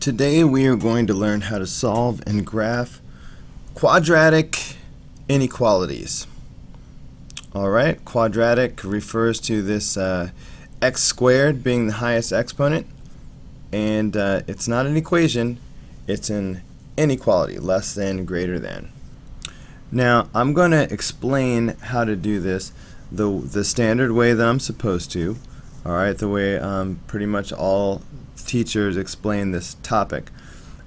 Today we are going to learn how to solve and graph quadratic inequalities. Alright, quadratic refers to this x squared being the highest exponent, and it's not an equation, it's an inequality, less than, greater than. Now I'm going to explain how to do this the standard way that I'm supposed to. Alright, the way pretty much all teachers explain this topic.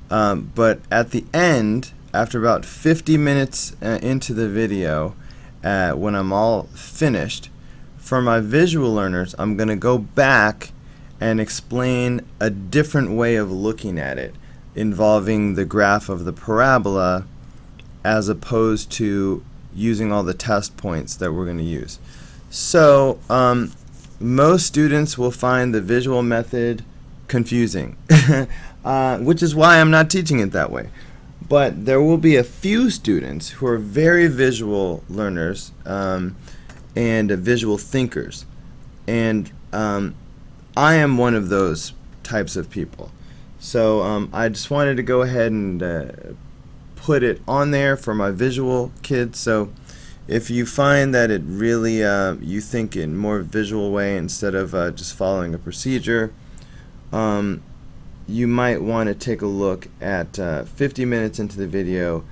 But at the end, after about 50 minutes into the video, when I'm all finished, for my visual learners, I'm going to go back and explain a different way of looking at it, involving the graph of the parabola as opposed to using all the test points that we're going to use. So most students will find the visual method confusing, which is why I'm not teaching it that way. But there will be a few students who are very visual learners and visual thinkers, and I am one of those types of people. So I just wanted to go ahead and put it on there for my visual kids. So if you find that it really you think in a more visual way instead of just following a procedure, you might want to take a look at 50 minutes into the video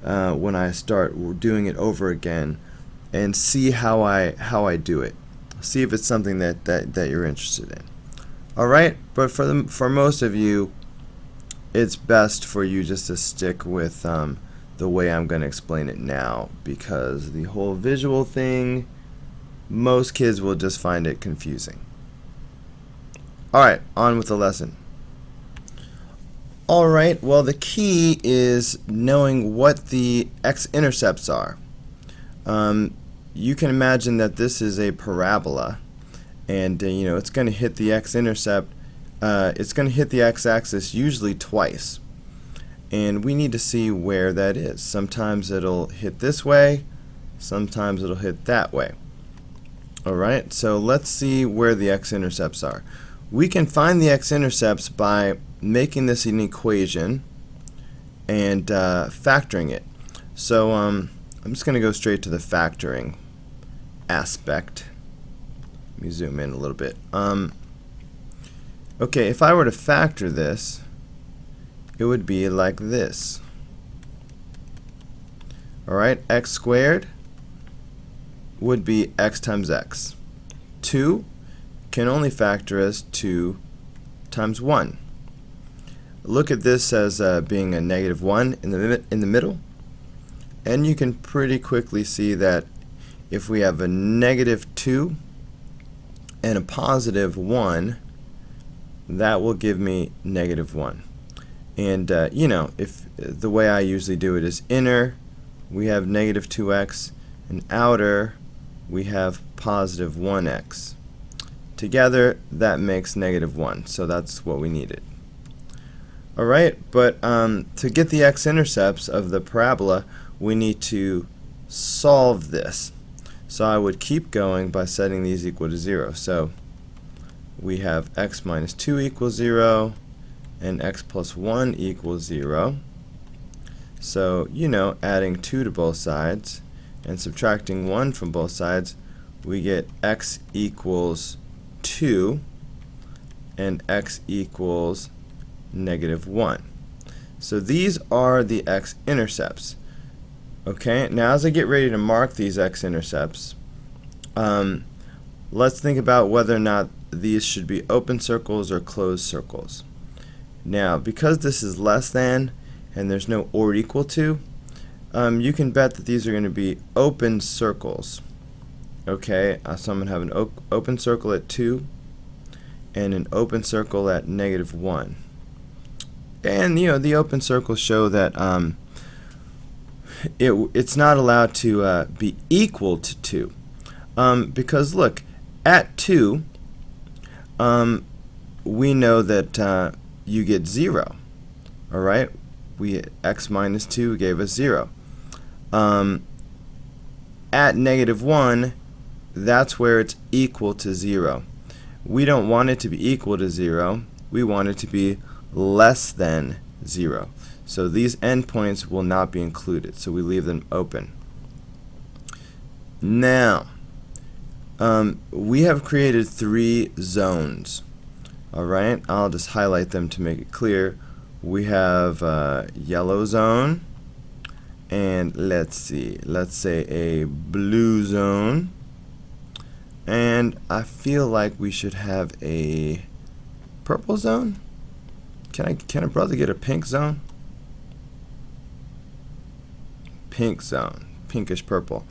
when I start doing it over again and see how I do it. See if it's something that you're interested in. Alright, but for most of you, it's best for you just to stick with the way I'm going to explain it now, because the whole visual thing, most kids will just find it confusing. Alright, on with the lesson. Alright, well, the key is knowing what the x-intercepts are. You can imagine that this is a parabola, and you know, it's going to hit the x-intercept, it's going to hit the x-axis usually twice. And we need to see where that is. Sometimes it'll hit this way, sometimes it'll hit that way. Alright, so let's see where the x-intercepts are. We can find the x-intercepts by making this an equation and factoring it. So I'm just going to go straight to the factoring aspect. Let me zoom in a little bit. Okay, if I were to factor this, it would be like this. Alright, x squared would be x times x. 2 can only factor as 2 times 1. Look at this as being a negative 1 in the middle, and you can pretty quickly see that if we have a negative 2 and a positive 1, that will give me negative 1. And you know, if the way I usually do it is inner we have negative 2x, and outer we have positive 1x. Together that makes negative 1, so that's what we needed. Alright, but to get the x-intercepts of the parabola, we need to solve this. So I would keep going by setting these equal to 0. So we have x minus 2 equals 0, and x plus 1 equals 0. So, you know, adding 2 to both sides and subtracting 1 from both sides, we get x equals 2 and x equals negative 1. So these are the x-intercepts. Okay, now as I get ready to mark these x-intercepts, let's think about whether or not these should be open circles or closed circles. Now, because this is less than and there's no or equal to, you can bet that these are going to be open circles. Okay, so I'm going to have an open circle at 2 and an open circle at negative 1. And you know, the open circles show that it's not allowed to be equal to 2. Because look, at 2, we know that you get 0. Alright, x minus 2 gave us 0. At negative 1, that's where it's equal to 0. We don't want it to be equal to 0. We want it to be less than 0. So these endpoints will not be included, so we leave them open. Now, we have created 3 zones. Alright, I'll just highlight them to make it clear. We have a yellow zone, and let's say a blue zone, and I feel like we should have a purple zone. Can a brother get a pink zone? Pink zone, pinkish purple.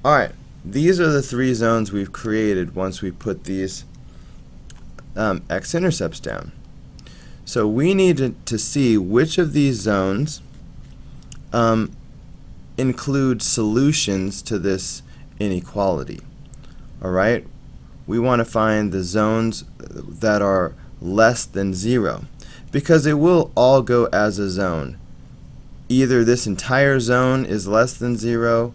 Alright, these are the 3 zones we've created once we put these x-intercepts down. So we need to see which of these zones include solutions to this inequality. Alright, we want to find the zones that are less than 0, because it will all go as a zone. Either this entire zone is less than 0,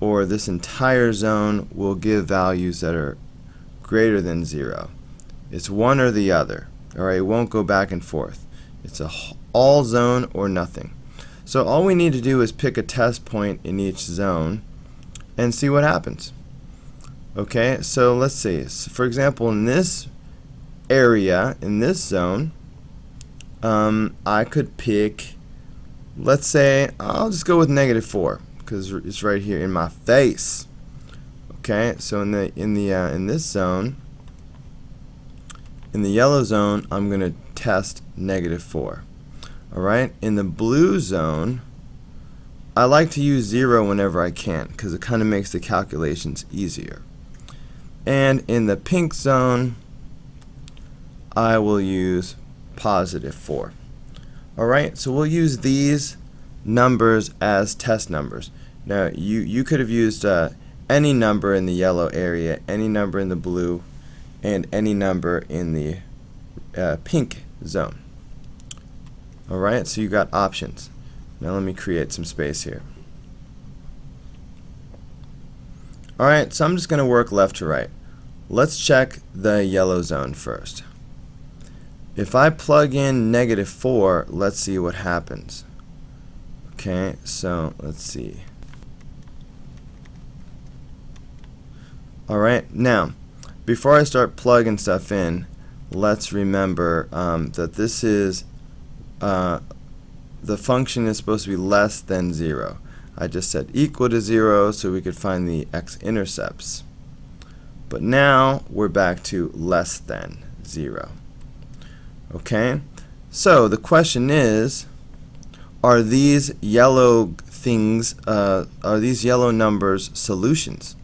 or this entire zone will give values that are greater than 0. It's one or the other. Alright, it won't go back and forth. It's a all zone or nothing. So all we need to do is pick a test point in each zone and see what happens. Okay, so let's see. So for example, in this area, in this zone, I could pick, let's say, I'll just go with -4 because it's right here in my face. Okay, so in this zone, in the yellow zone, I'm going to test -4. Alright, in the blue zone, I like to use 0 whenever I can because it kind of makes the calculations easier. And in the pink zone, I will use +4. Alright, so we'll use these numbers as test numbers. Now, you could have used any number in the yellow area, any number in the blue, and any number in the pink zone. Alright, so you got options. Now let me create some space here. Alright, so I'm just going to work left to right. Let's check the yellow zone first. If I plug in -4, let's see what happens. Okay, so let's see. Alright, now, before I start plugging stuff in, let's remember that this is, the function is supposed to be less than 0. I just said equal to 0 so we could find the x-intercepts. But now we're back to less than 0. Okay, so the question is, are these yellow things, are these yellow numbers solutions?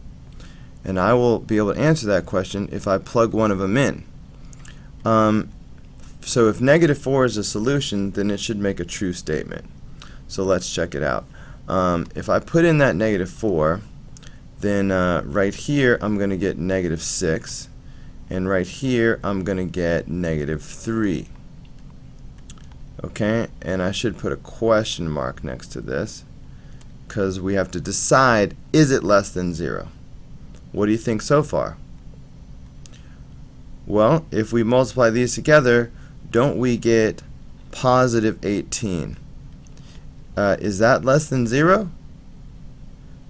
And I will be able to answer that question if I plug one of them in. So if -4 is a solution, then it should make a true statement. So let's check it out. If I put in that -4, then right here I'm going to get -6, and right here I'm going to get -3. Okay, and I should put a question mark next to this because we have to decide, is it less than 0? What do you think so far? Well, if we multiply these together, don't we get +18? Is that less than 0?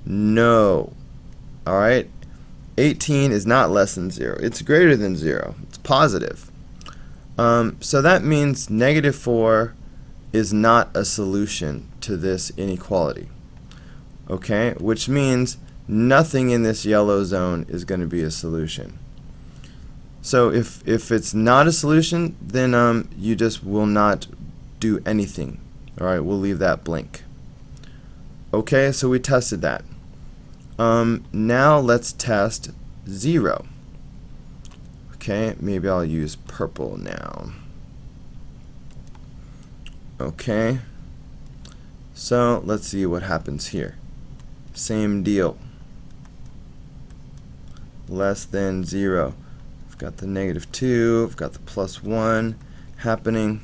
No. Alright, 18 is not less than 0. It's greater than 0. It's positive. So that means -4 is not a solution to this inequality. Okay, which means nothing in this yellow zone is going to be a solution. So if it's not a solution, then you just will not do anything. Alright, we'll leave that blank. Okay, so we tested that. Now let's test 0. Okay, maybe I'll use purple now. Okay, so let's see what happens here. Same deal. Less than 0. I've got the -2, I've got the +1 happening.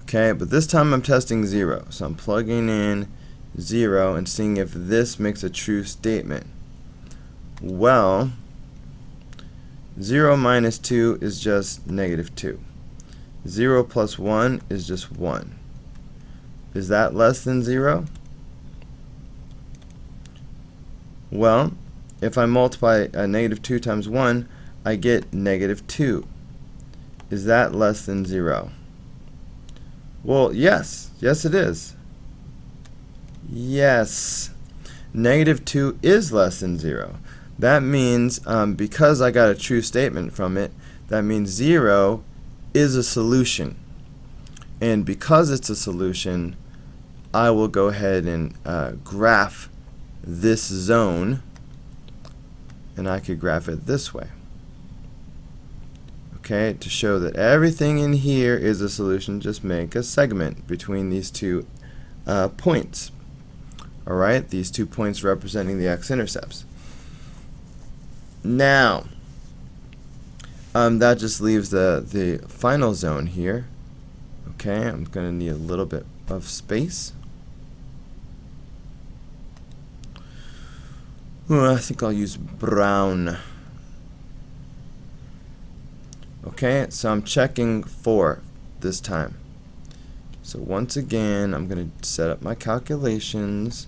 Okay, but this time I'm testing 0. So I'm plugging in 0 and seeing if this makes a true statement. Well, 0 minus 2 is just -2. 0 plus 1 is just 1. Is that less than 0? Well, if I multiply negative 2 times 1, I get negative 2. Is that less than 0? Well, yes. Yes, it is. Yes. Negative 2 is less than 0. That means, because I got a true statement from it, that means 0 is a solution. And because it's a solution, I will go ahead and graph this zone, and I could graph it this way. Okay, to show that everything in here is a solution, just make a segment between these two points. Alright, these 2 points representing the x-intercepts. Now, that just leaves the final zone here. Okay, I'm going to need a little bit of space. I think I'll use brown. Okay, so I'm checking 4 this time. So once again, I'm going to set up my calculations,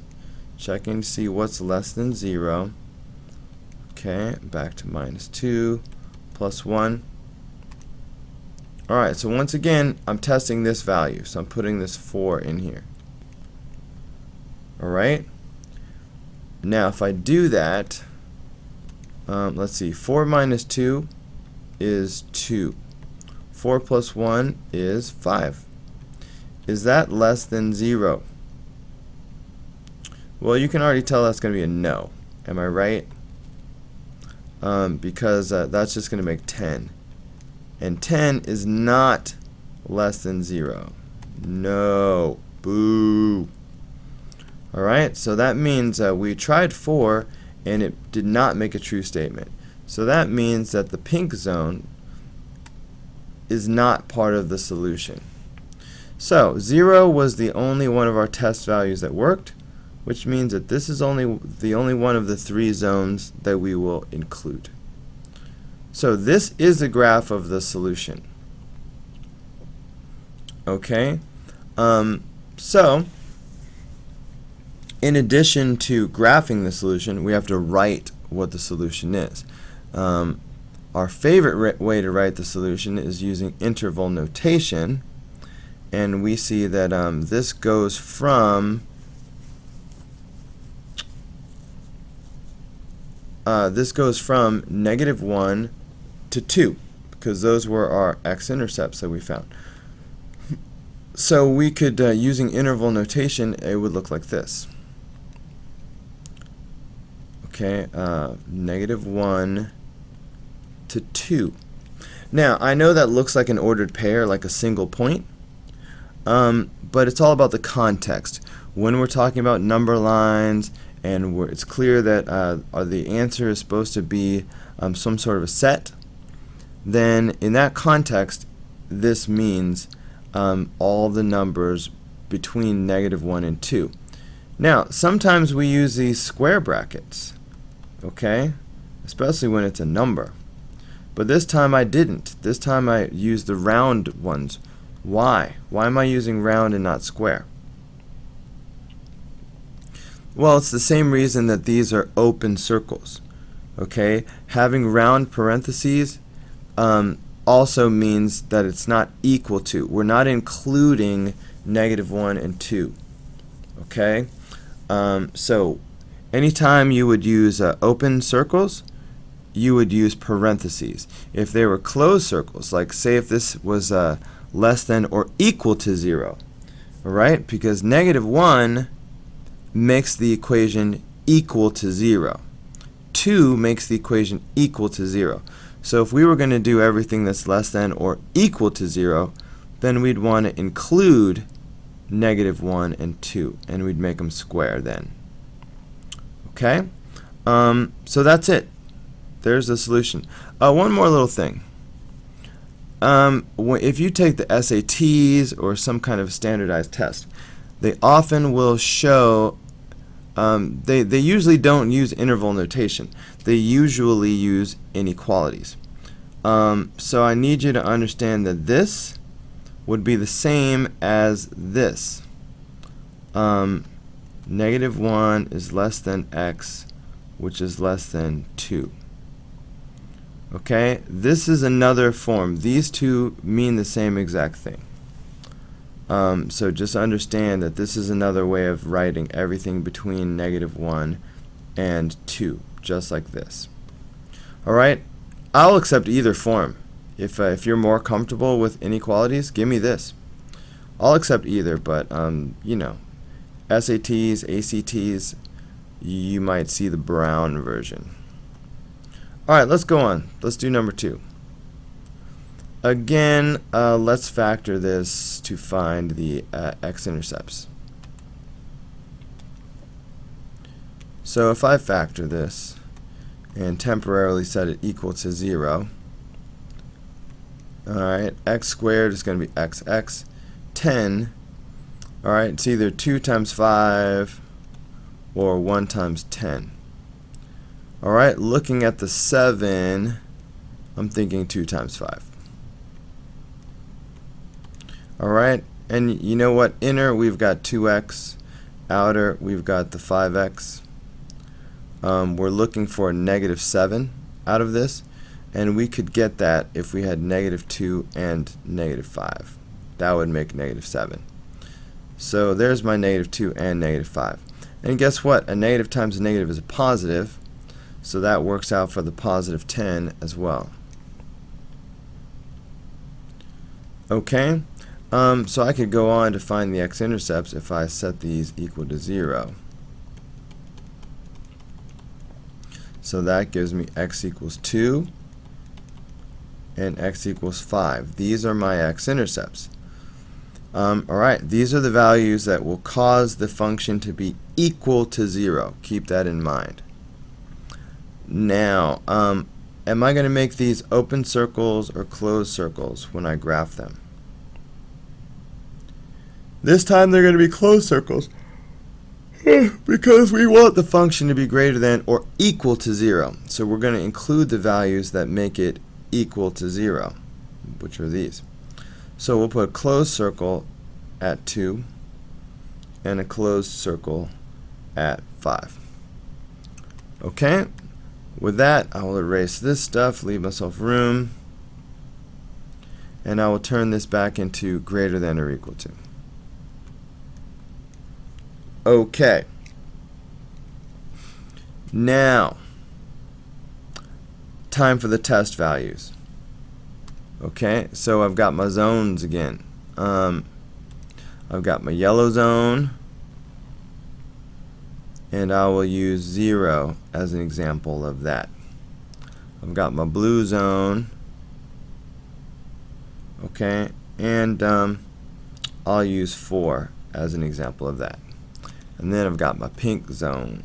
checking to see what's less than 0. Okay, back to minus 2, plus 1. Alright, so once again, I'm testing this value. So I'm putting this 4 in here. Alright. Now, if I do that, let's see, 4 minus 2 is 2. 4 plus 1 is 5. Is that less than 0? Well, you can already tell that's going to be a no. Am I right? Because that's just going to make 10. And 10 is not less than 0. No. Boo. Alright, so that means we tried 4 and it did not make a true statement. So that means that the pink zone is not part of the solution. So 0 was the only one of our test values that worked, which means that this is the only one of the 3 zones that we will include. So this is the graph of the solution. Okay, so in addition to graphing the solution, we have to write what the solution is. Our favorite way to write the solution is using interval notation, and we see that this goes from negative 1 to 2, because those were our x-intercepts that we found. So we could, using interval notation, it would look like this. Okay, negative 1 to 2. Now, I know that looks like an ordered pair, like a single point, but it's all about the context. When we're talking about number lines, and it's clear that the answer is supposed to be some sort of a set, then in that context, this means all the numbers between negative 1 and 2. Now, sometimes we use these square brackets, okay, especially when it's a number. But this time I didn't. This time I used the round ones. Why? Why am I using round and not square? Well, it's the same reason that these are open circles. Okay, having round parentheses also means that it's not equal to. We're not including negative 1 and 2. Okay, so anytime you would use open circles, you would use parentheses. If they were closed circles, like say if this was less than or equal to 0, all right, because negative 1 makes the equation equal to 0. 2 makes the equation equal to 0. So if we were going to do everything that's less than or equal to 0, then we'd want to include negative 1 and 2, and we'd make them square then. Okay? So that's it. There's the solution. One more little thing. If you take the SATs or some kind of standardized test, they often will show, they usually don't use interval notation. They usually use inequalities. So I need you to understand that this would be the same as this. Negative 1 is less than x, which is less than 2. Okay, this is another form. These two mean the same exact thing. So just understand that this is another way of writing everything between negative 1 and 2, just like this. Alright, I'll accept either form. If you're more comfortable with inequalities, give me this. I'll accept either, but you know, SATs, ACTs, you might see the brown version. Alright, let's go on. Let's do number 2. Again, let's factor this to find the x-intercepts. So if I factor this and temporarily set it equal to 0, alright, x squared is going to be xx. 10, alright, it's either 2 times 5 or 1 times 10. Alright, looking at the 7, I'm thinking 2 times 5. Alright, and you know what? Inner, we've got 2x. Outer, we've got the 5x. We're looking for a negative 7 out of this, and we could get that if we had negative 2 and negative 5. That would make negative 7. So there's my negative 2 and negative 5. And guess what? A negative times a negative is a positive, so that works out for the positive 10 as well. Okay, so I could go on to find the x-intercepts if I set these equal to 0. So that gives me x equals 2 and x equals 5. These are my x-intercepts. Alright, these are the values that will cause the function to be equal to 0. Keep that in mind. Now, am I going to make these open circles or closed circles when I graph them? This time they're going to be closed circles because we want the function to be greater than or equal to 0. So we're going to include the values that make it equal to 0, which are these. So we'll put a closed circle at 2 and a closed circle at 5. Okay, with that I will erase this stuff, leave myself room, and I will turn this back into greater than or equal to. Okay, now time for the test values. Okay, so I've got my zones again. I've got my yellow zone, and I will use 0 as an example of that. I've got my blue zone, okay, and I'll use 4 as an example of that. And then I've got my pink zone,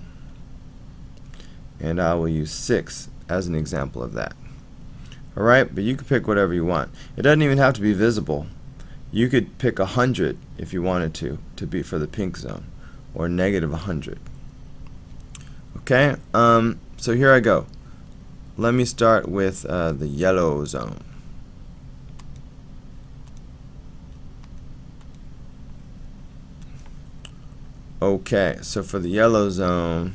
and I will use 6 as an example of that. Alright, but you can pick whatever you want. It doesn't even have to be visible. You could pick 100 if you wanted to be for the pink zone, or negative 100. Okay, so here I go. Let me start with the yellow zone. Okay, so for the yellow zone,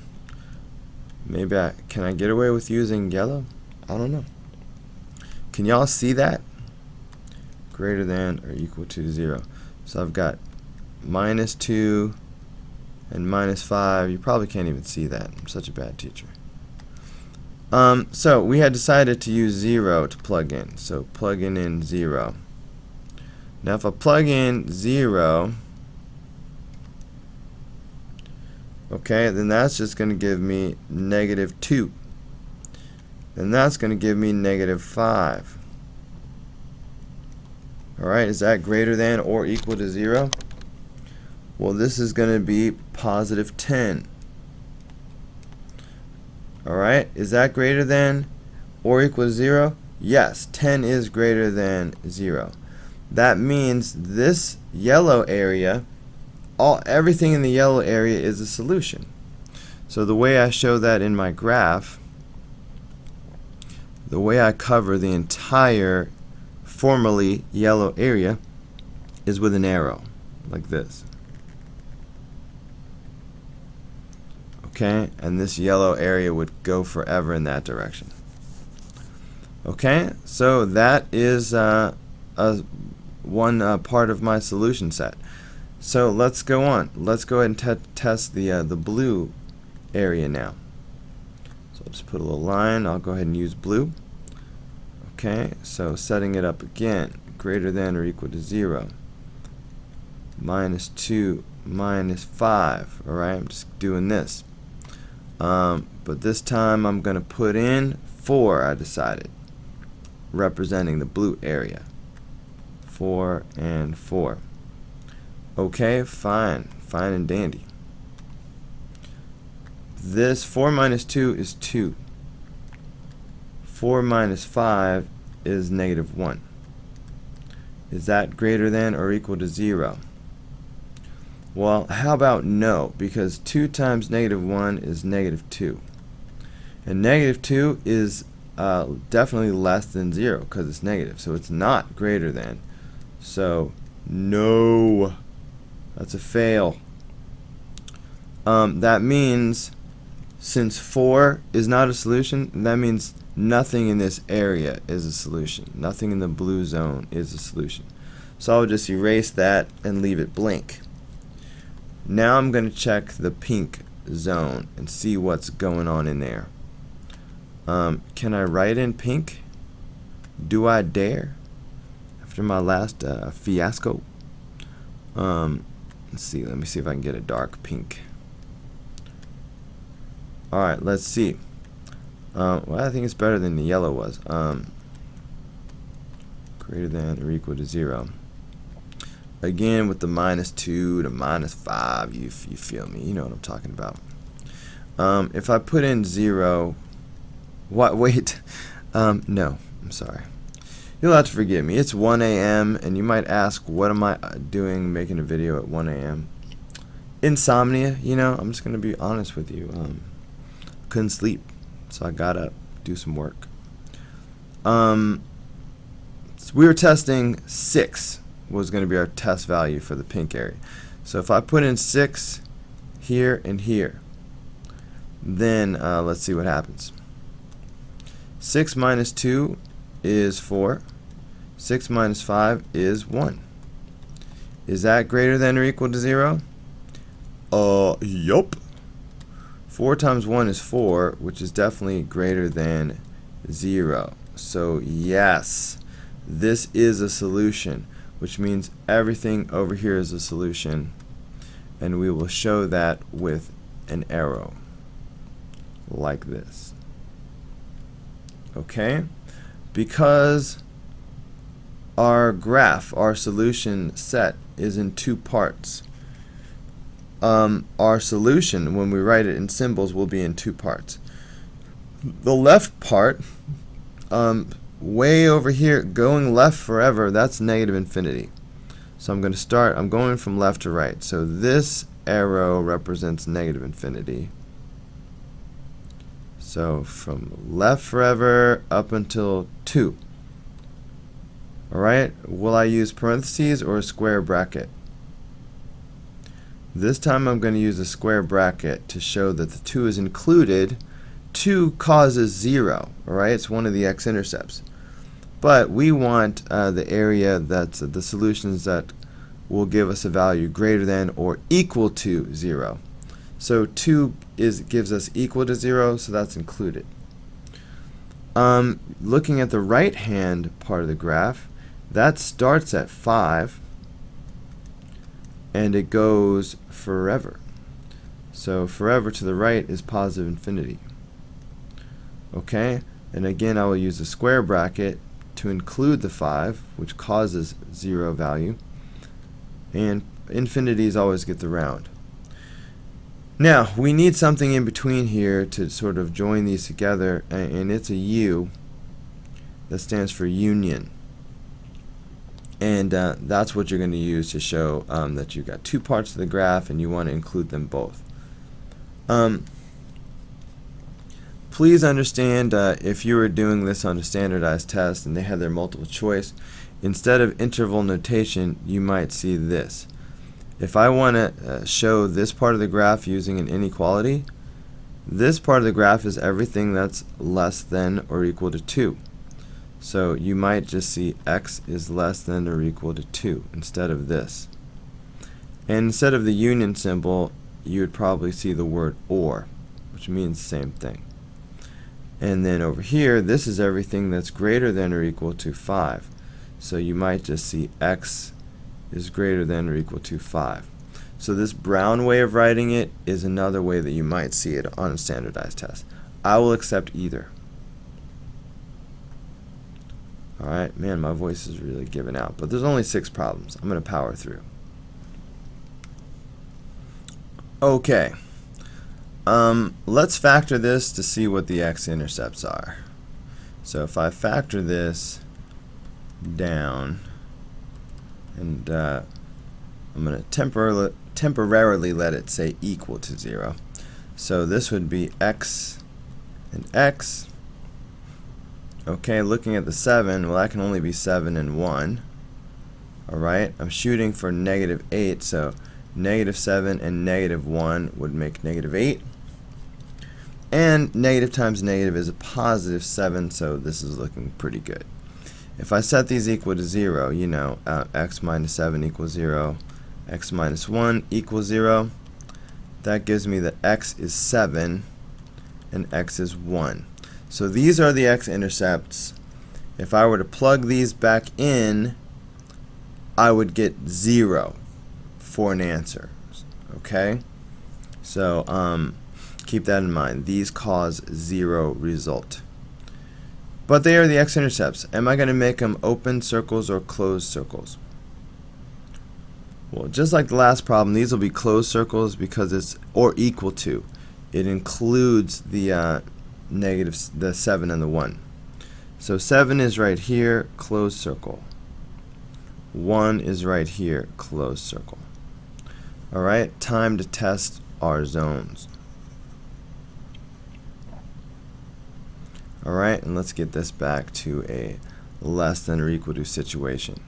maybe can I get away with using yellow? I don't know. Can y'all see that? Greater than or equal to 0. So I've got minus 2 and minus 5. You probably can't even see that. I'm such a bad teacher. So we had decided to use 0 to plug in. So plugging in 0. Now if I plug in 0, okay, then that's just going to give me negative 2. Then that's going to give me negative 5. Alright, is that greater than or equal to 0? Well, this is going to be positive 10. Alright, is that greater than or equal to 0? Yes, 10 is greater than 0. That means this yellow area, everything in the yellow area is a solution. So the way I show that in my graph, the way I cover the entire formerly yellow area is with an arrow, like this. Okay, and this yellow area would go forever in that direction. Okay, so that is one part of my solution set. So let's go on. Let's go ahead and test the blue area now. So I'll just put a little line. I'll go ahead and use blue. Okay, so setting it up again, greater than or equal to 0. -2, -5. Alright, I'm just doing this. But this time I'm going to put in 4, I decided, representing the blue area. 4 and 4. Okay, fine and dandy. This 4 minus 2 is 2. 4 minus 5 is -1. Is that greater than or equal to 0? Well, how about no? Because 2 times -1 is -2. And -2 is definitely less than 0 because it's negative. So it's not greater than. So no. That's a fail. That means since 4 is not a solution, that means nothing in this area is a solution. Nothing in the blue zone is a solution. So I'll just erase that and leave it blank. Now I'm going to check the pink zone and see what's going on in there. Can I write in pink? Do I dare? After my last fiasco. Let's see. Let me see if I can get a dark pink. Alright, let's see. Well, I think it's better than the yellow was. Greater than or equal to 0. Again, with the -2 to -5, you feel me. You know what I'm talking about. If I put in 0, what? Wait. No, I'm sorry. You'll have to forgive me. It's 1 a.m. and you might ask, what am I doing making a video at 1 a.m.? Insomnia, you know, I'm just going to be honest with you. Couldn't sleep, so I got up, do some work. So we were testing 6 was going to be our test value for the pink area. So if I put in 6 here and here, then let's see what happens. 6 minus 2 is 4. 6 minus 5 is 1. Is that greater than or equal to 0? Yup. 4 times 1 is 4, which is definitely greater than 0. So yes, this is a solution, which means everything over here is a solution, and we will show that with an arrow like this. Okay? Because our graph, our solution set, is in 2 parts. Our solution, when we write it in symbols, will be in 2 parts. The left part, way over here, going left forever, that's negative infinity. So I'm going from left to right. So this arrow represents negative infinity. So from left forever up until 2. Alright, will I use parentheses or a square bracket? This time I'm going to use a square bracket to show that the 2 is included. 2 causes 0. Alright, it's one of the x-intercepts. But we want the area that's the solutions that will give us a value greater than or equal to 0. So 2 gives us equal to 0, so that's included. Looking at the right hand part of the graph, that starts at 5 and it goes forever. So forever to the right is positive infinity. Okay, and again I will use a square bracket to include the 5, which causes 0 value, and infinities always get the round. Now we need something in between here to sort of join these together, and it's a U that stands for union, and that's what you're going to use to show that you've got 2 parts of the graph and you want to include them both. Please understand, if you were doing this on a standardized test and they had their multiple choice, instead of interval notation, you might see this. If I want to show this part of the graph using an inequality, this part of the graph is everything that's less than or equal to 2. So you might just see x is less than or equal to 2 instead of this. And instead of the union symbol, you would probably see the word or, which means the same thing. And then over here, this is everything that's greater than or equal to 5. So you might just see x is greater than or equal to 5. So this brown way of writing it is another way that you might see it on a standardized test. I will accept either. Alright, man, my voice is really giving out. But there's only 6 problems. I'm going to power through. Okay. Let's factor this to see what the x-intercepts are. So if I factor this down, and I'm going to temporarily let it say equal to 0. So this would be x and x. Okay, looking at the 7, well, that can only be 7 and 1. Alright, I'm shooting for -8, so -7 and -1 would make -8. And negative times negative is a positive 7, so this is looking pretty good. If I set these equal to 0, you know, x minus 7 equals 0, x minus 1 equals 0. That gives me that x is 7 and x is 1. So these are the x-intercepts. If I were to plug these back in, I would get 0 for an answer. Okay? So keep that in mind. These cause 0 result. But they are the x-intercepts. Am I going to make them open circles or closed circles? Well, just like the last problem, these will be closed circles because it's or equal to. It includes the the 7 and the 1. So 7 is right here, closed circle. 1 is right here, closed circle. Alright, time to test our zones. Alright, and let's get this back to a less than or equal to situation.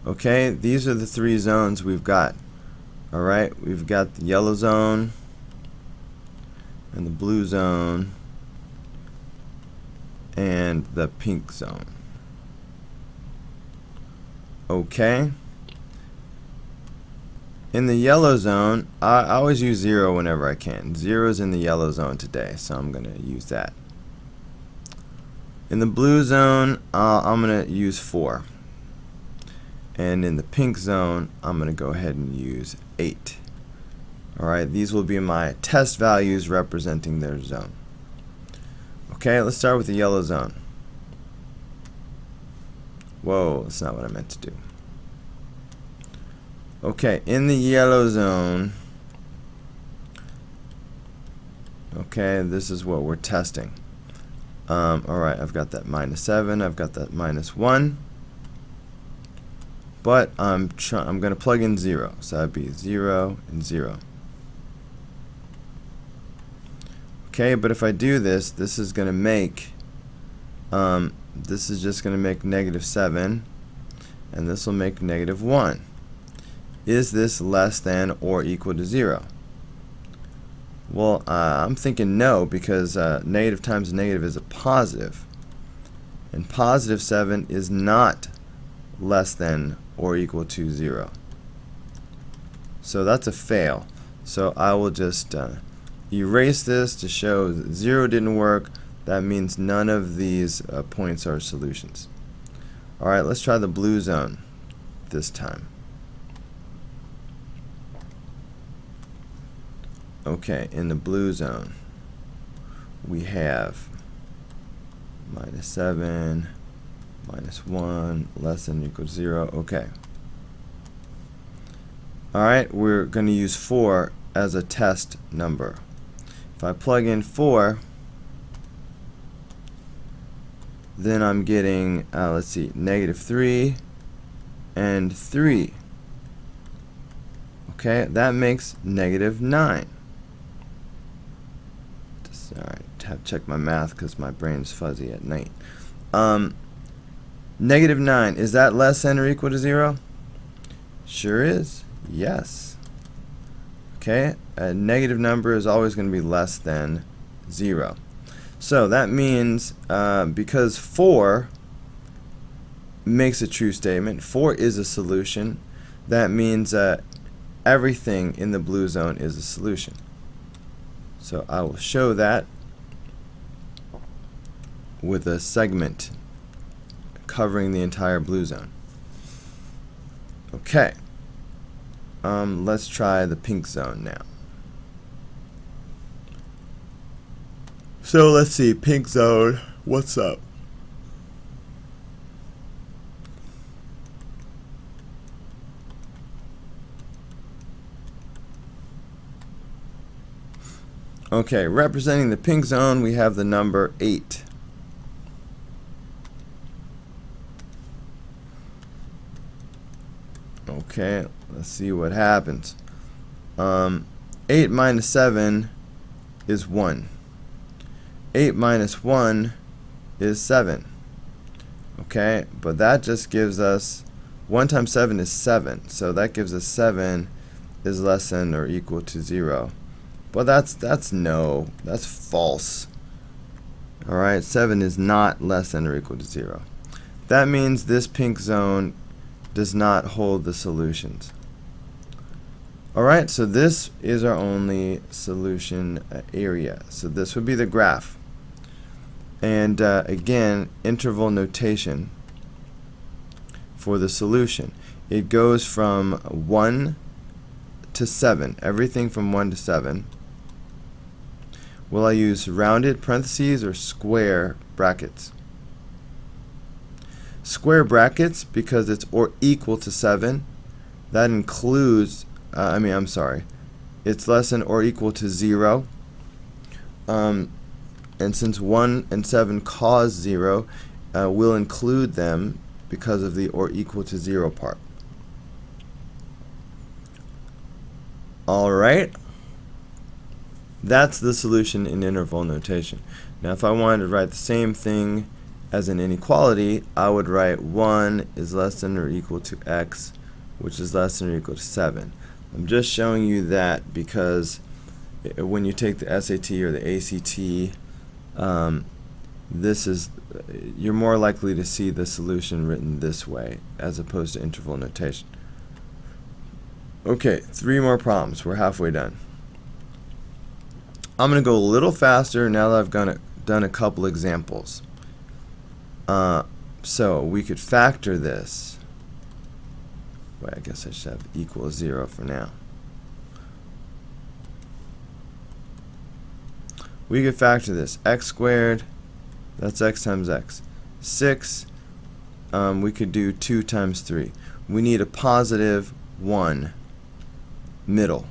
Okay, these are the 3 zones we've got. Alright, we've got the yellow zone and the blue zone and the pink zone. Okay. In the yellow zone, I always use 0 whenever I can. 0 is in the yellow zone today, so I'm going to use that. In the blue zone, I'm going to use 4. And in the pink zone, I'm going to go ahead and use 8. Alright, these will be my test values representing their zone. Okay, let's start with the yellow zone. Whoa, that's not what I meant to do. Okay, in the yellow zone, okay, this is what we're testing. Alright, I've got that -7, I've got that -1. But I'm going to plug in 0, so that'd be 0 and 0. Okay, but if I do this, this is going to make, this is just going to make -7, and this will make -1. Is this less than or equal to 0? Well, I'm thinking no, because negative times negative is a positive, and positive 7 is not less than or equal to 0. So that's a fail. So I will just erase this to show that 0 didn't work. That means none of these points are solutions. Alright, let's try the blue zone this time. Okay, in the blue zone, we have -7, -1, less than or equal to 0. Okay. Alright, we're going to use 4 as a test number. If I plug in 4, then I'm getting, let's see, -3 and 3. Okay, that makes -9. Alright, have to check my math because my brain's fuzzy at night. Negative 9, is that less than or equal to 0? Sure is. Yes. Okay, a negative number is always going to be less than 0. So that means because 4 makes a true statement, 4 is a solution, that means everything in the blue zone is a solution. So I will show that with a segment covering the entire blue zone. Okay, let's try the pink zone now. So let's see, pink zone, what's up? Okay, representing the pink zone, we have the number 8. Okay, let's see what happens. 8 minus 7 is 1. 8 minus 1 is 7. Okay, but that just gives us 1 times 7 is 7. So that gives us 7 is less than or equal to 0. Well, that's false. Alright, 7 is not less than or equal to 0. That means this pink zone does not hold the solutions. Alright, so this is our only solution area. So this would be the graph. And again, interval notation for the solution. It goes from 1 to 7, everything from 1 to 7. Will I use rounded parentheses or square brackets? Square brackets because it's or equal to 7. That includes, it's less than or equal to 0. And since 1 and 7 cause 0, we'll include them because of the or equal to 0 part. Alright. That's the solution in interval notation. Now if I wanted to write the same thing as an inequality, I would write 1 is less than or equal to x, which is less than or equal to 7. I'm just showing you that because when you take the SAT or the ACT, you're more likely to see the solution written this way as opposed to interval notation. Okay, 3 more problems. We're halfway done. I'm going to go a little faster now that I've done a couple examples. So we could factor this. Wait, I guess I should have equals 0 for now. We could factor this. X squared, that's x times x. 6, we could do 2 times 3. We need a positive 1 middle.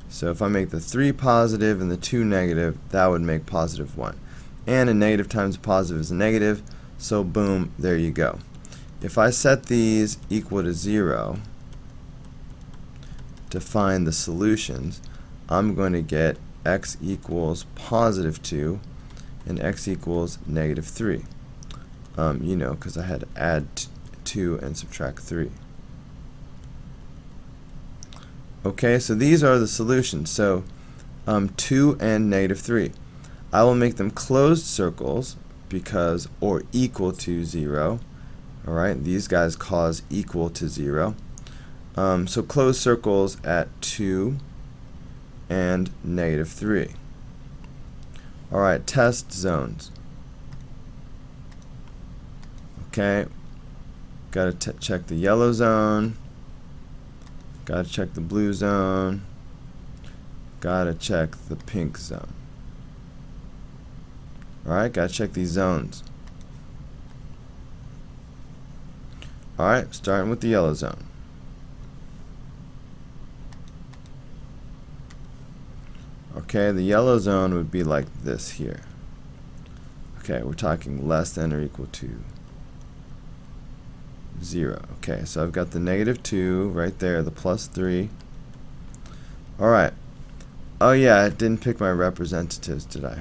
So if I make the 3 positive and the 2 negative, that would make positive 1. And a negative times a positive is a negative, so boom, there you go. If I set these equal to 0 to find the solutions, I'm going to get x equals positive 2 and x equals negative 3. Because I had to add 2 and subtract 3. Okay, so these are the solutions. So 2 and negative 3. I will make them closed circles because or equal to 0. Alright, these guys cause equal to 0. So closed circles at 2 and negative 3. Alright, test zones. Okay, got to check the yellow zone. Got to check the blue zone. Got to check the pink zone. Alright, got to check these zones. Alright, starting with the yellow zone. Okay, the yellow zone would be like this here. Okay, we're talking less than or equal to 0. Okay, so I've got the negative 2 right there, the plus 3. Alright. Oh yeah, I didn't pick my representatives, did I?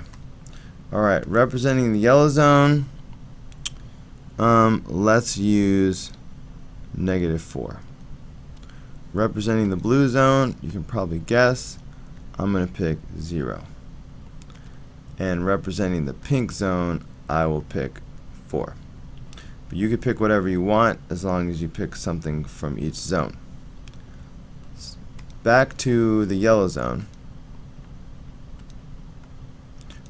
Alright, representing the yellow zone, Let's use -4. Representing the blue zone, you can probably guess, I'm going to pick 0. And representing the pink zone, I will pick 4. But you can pick whatever you want as long as you pick something from each zone. Back to the yellow zone,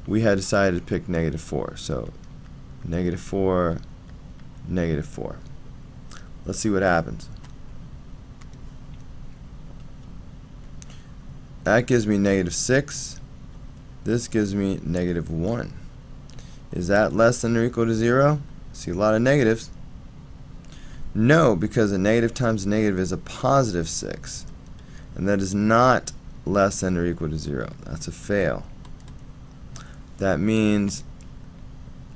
we had decided to pick -4. So -4, -4. Let's see what happens. That gives me -6. This gives me -1. Is that less than or equal to 0? See a lot of negatives. No, because a negative times a negative is a positive 6. And that is not less than or equal to 0. That's a fail. That means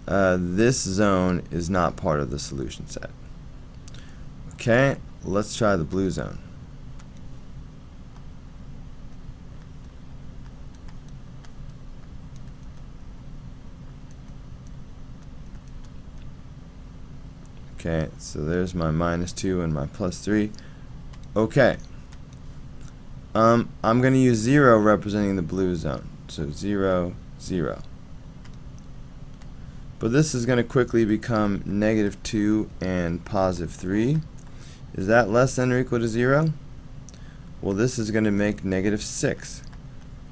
this zone is not part of the solution set. Okay, let's try the blue zone. Okay, so there's my -2 and my +3. Okay. I'm going to use 0 representing the blue zone. So 0, 0. But this is going to quickly become -2 and +3. Is that less than or equal to 0? Well, this is going to make -6.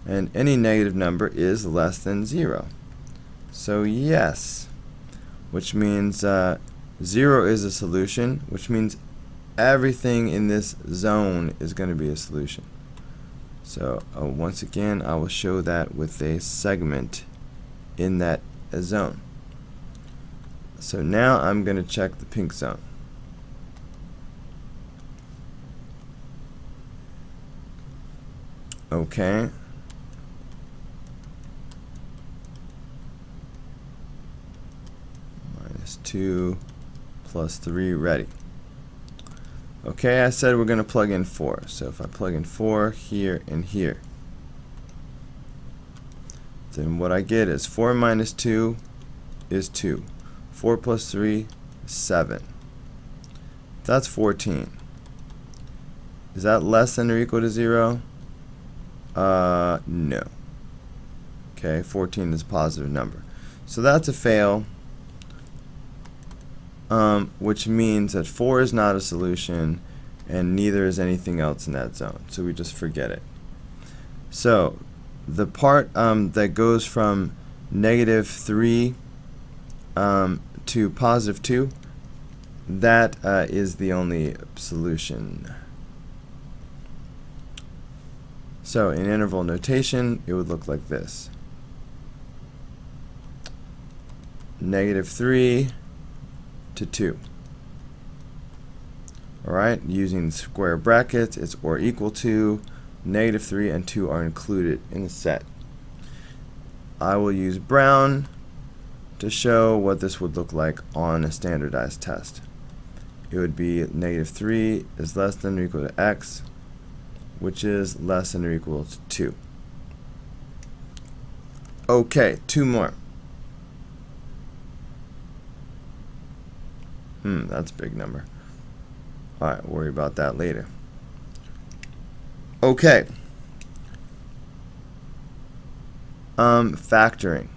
And any negative number is less than 0. So yes, which means 0 is a solution, which means everything in this zone is going to be a solution. So once again, I will show that with a segment in that zone. So now I'm going to check the pink zone. Okay. -2 +3, ready. Okay, I said we're going to plug in 4. So if I plug in 4 here and here, then what I get is 4 minus 2 is 2. 4 plus 3 is 7. That's 14. Is that less than or equal to 0? No. Okay, 14 is a positive number. So that's a fail. Which means that 4 is not a solution and neither is anything else in that zone. So we just forget it. So the part that goes from -3 to +2, that is the only solution. So in interval notation, it would look like this. -3 to 2. Alright, using square brackets, it's or equal to, -3 and 2 are included in the set. I will use brown to show what this would look like on a standardized test. It would be -3 is less than or equal to x, which is less than or equal to 2. Okay, 2 more. That's a big number. Alright, worry about that later. Okay. Factoring.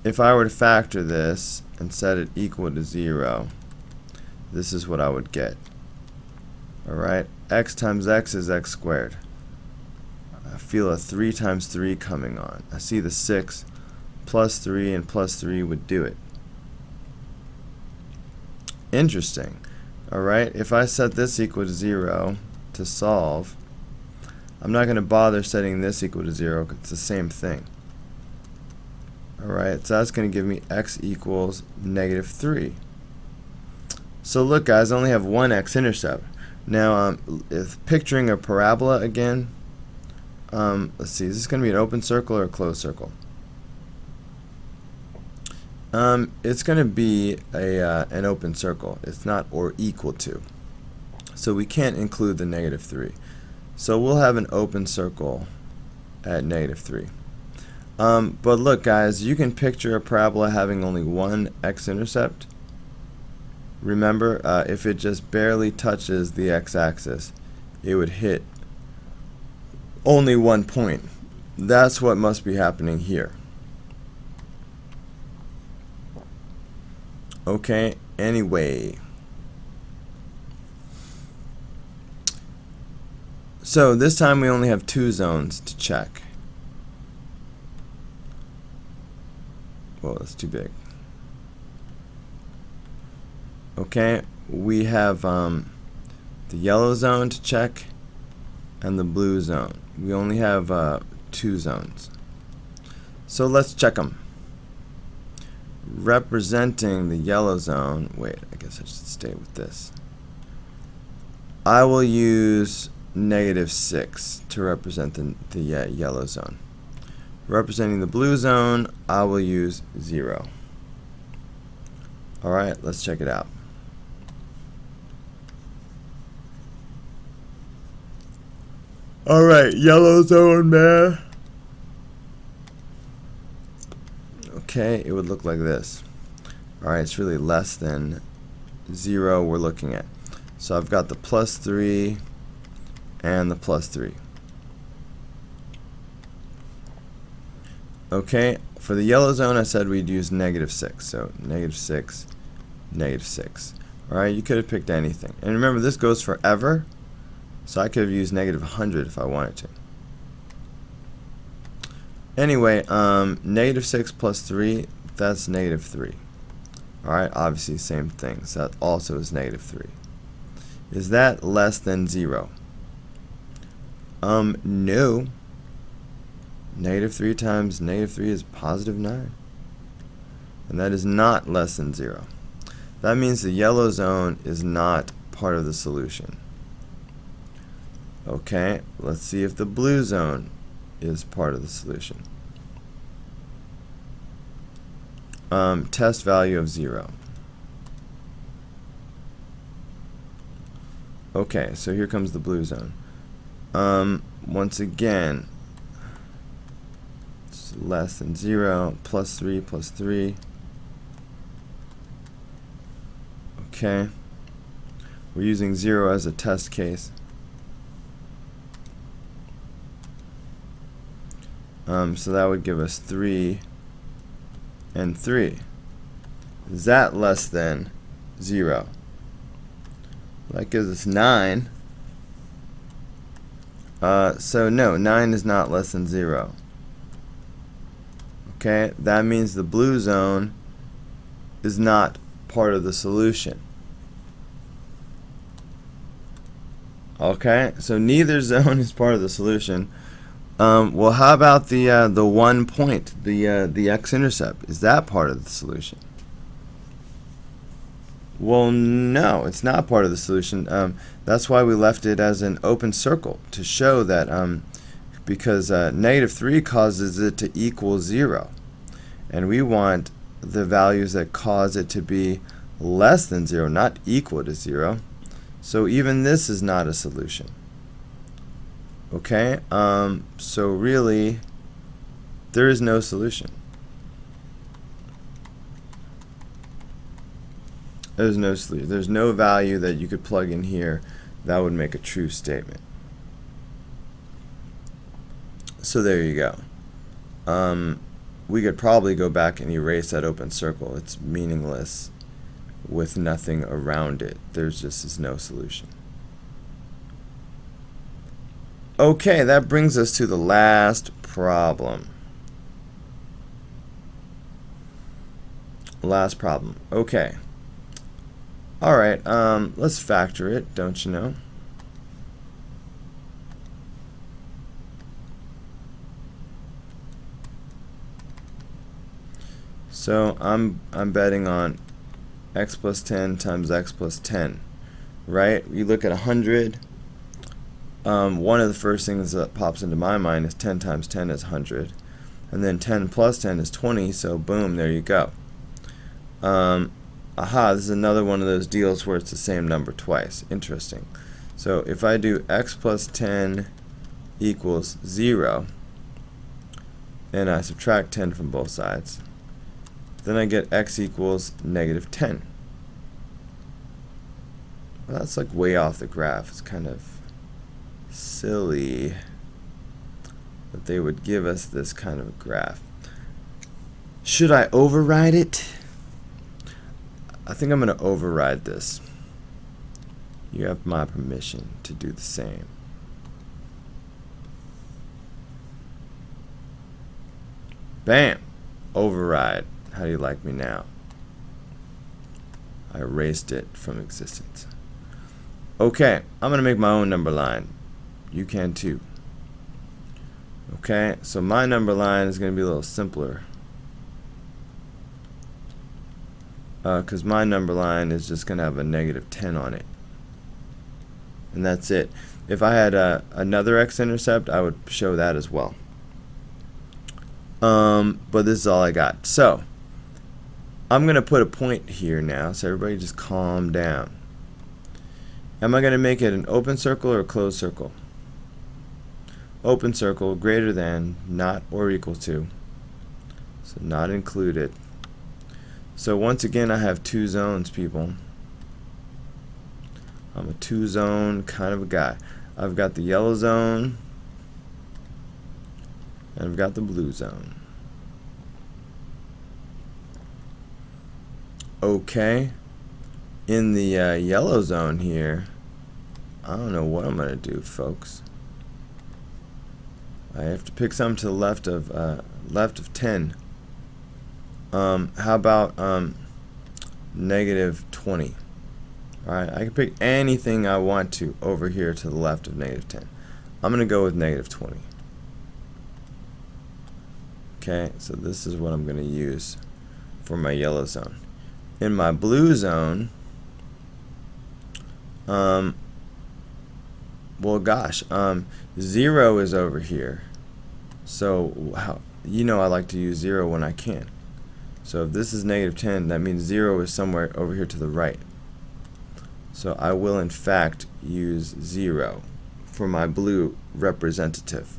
If I were to factor this and set it equal to 0, this is what I would get. Alright, x times x is x squared. I feel a 3 times 3 coming on. I see the 6. +3 and +3 would do it. Interesting. Alright, if I set this equal to 0 to solve, I'm not going to bother setting this equal to 0 because it's the same thing. Alright, so that's going to give me x equals -3. So look guys, I only have one x-intercept. Now if picturing a parabola again, let's see, is this going to be an open circle or a closed circle? It's going to be an open circle. It's not or equal to. So we can't include the -3. So we'll have an open circle at -3. But look, guys, you can picture a parabola having only one x-intercept. Remember, if it just barely touches the x-axis, it would hit only one point. That's what must be happening here. Okay, anyway. So this time we only have two zones to check. Whoa, that's too big. Okay, we have the yellow zone to check and the blue zone. We only have two zones. So let's check them. Representing the yellow zone, wait, I guess I should stay with this. I will use -6 to represent the yellow zone. Representing the blue zone, I will use 0. Alright, let's check it out. Alright, yellow zone, man. Okay, it would look like this. Alright, it's really less than 0 we're looking at. So I've got the +3 and the +3. Okay, for the yellow zone I said we'd use -6. So -6, -6. Alright, you could have picked anything. And remember, this goes forever. So I could have used -100 if I wanted to. Anyway, -6 plus 3, that's -3. Alright, obviously same thing. So that also is -3. Is that less than 0? No. -3 times -3 is +9. And that is not less than 0. That means the yellow zone is not part of the solution. Okay, let's see if the blue zone is part of the solution. Test value of 0. Okay, so here comes the blue zone. Once again, it's less than 0, +3, +3. Okay, we're using 0 as a test case. So that would give us 3 and 3. Is that less than 0? That gives us 9. So no, 9 is not less than 0. Okay, that means the blue zone is not part of the solution. Okay, so neither zone is part of the solution. Well, how about the 1 point, the x-intercept? Is that part of the solution? Well, no, it's not part of the solution. That's why we left it as an open circle, to show that because -3 causes it to equal 0, and we want the values that cause it to be less than 0, not equal to 0. So even this is not a solution. Okay, so really, there is no solution. There's no value that you could plug in here that would make a true statement. So there you go. We could probably go back and erase that open circle. It's meaningless with nothing around it. There's just is no solution. Okay, that brings us to the last problem. Last problem. Okay. Alright, let's factor it, don't you know? So I'm betting on x plus 10 times x plus 10, right? You look at 100. One of the first things that pops into my mind is 10 times 10 is 100, and then 10 plus 10 is 20. So boom, there you go. Aha, this is another one of those deals where it's the same number twice. Interesting. So if I do x plus 10 equals 0, and I subtract 10 from both sides. Then I get x equals negative 10. Well, that's like way off the graph. It's kind of silly that they would give us this kind of a graph. Should I override it? I think I'm going to override this. You have my permission to do the same. Bam! Override. How do you like me now? I erased it from existence. Okay, I'm going to make my own number line. You can too. Okay, so my number line is going to be a little simpler. Because my number line is just going to have a negative 10 on it. And that's it. If I had another x-intercept, I would show that as well. But this is all I got. So, I'm going to put a point here now, so everybody just calm down. Am I going to make it an open circle or a closed circle? Open circle, greater than, not or equal to. So not included. So once again, I have two zones, people. I'm a two-zone kind of a guy. I've got the yellow zone, and I've got the blue zone. Okay. In the yellow zone here, I don't know what I'm going to do, folks. I have to pick something to the left of 10. How about negative 20? Alright, I can pick anything I want to over here to the left of negative 10. I'm going to go with negative 20. Okay, so this is what I'm going to use for my yellow zone. In my blue zone, well, gosh, 0 is over here. So, I like to use 0 when I can. So if this is negative 10, that means 0 is somewhere over here to the right. So I will, in fact, use 0 for my blue representative.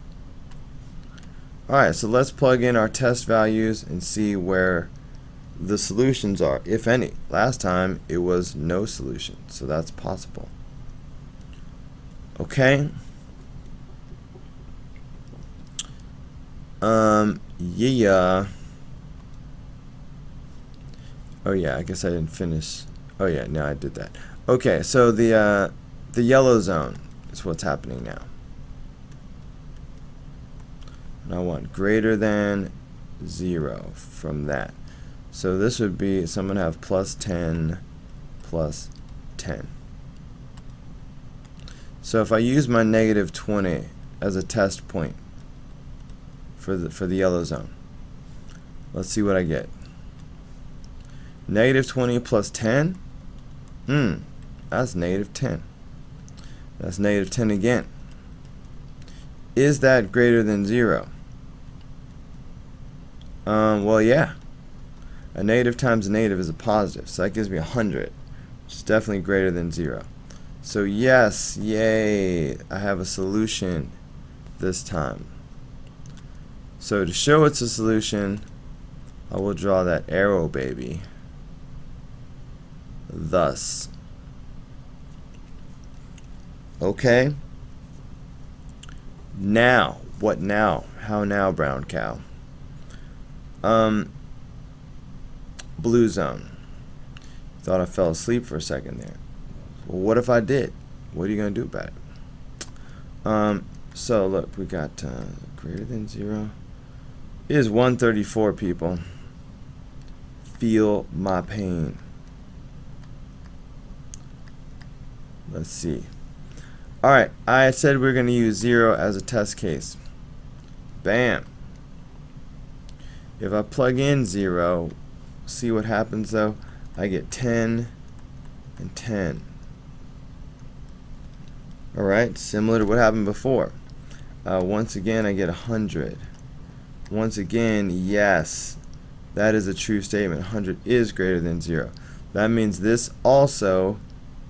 Alright, so let's plug in our test values and see where the solutions are, if any. Last time, it was no solution, so that's possible. Okay. Yeah. Oh yeah, I guess I didn't finish. Oh yeah, no, I did that. Okay, so the yellow zone is what's happening now. And I want greater than 0 from that. So this would be, so I'm going to have plus 10, plus 10. So if I use my negative 20 as a test point for the yellow zone, let's see what I get. Negative 20 plus 10? That's negative 10. That's negative 10 again. Is that greater than 0? Well, yeah. A negative times a negative is a positive, so that gives me 100, which is definitely greater than 0. So yes, yay, I have a solution this time. So to show it's a solution, I will draw that arrow, baby. Thus. Okay. Now, what now? How now, brown cow? Blue zone. Thought I fell asleep for a second there. Well, what if I did? What are you going to do about it? So look, we got greater than 0. It is 134, people. Feel my pain. Let's see. Alright, I said we're going to use 0 as a test case. Bam. If I plug in 0, see what happens though? I get 10 and 10. Alright, similar to what happened before. Once again, I get 100. Once again, yes, that is a true statement. 100 is greater than 0. That means this also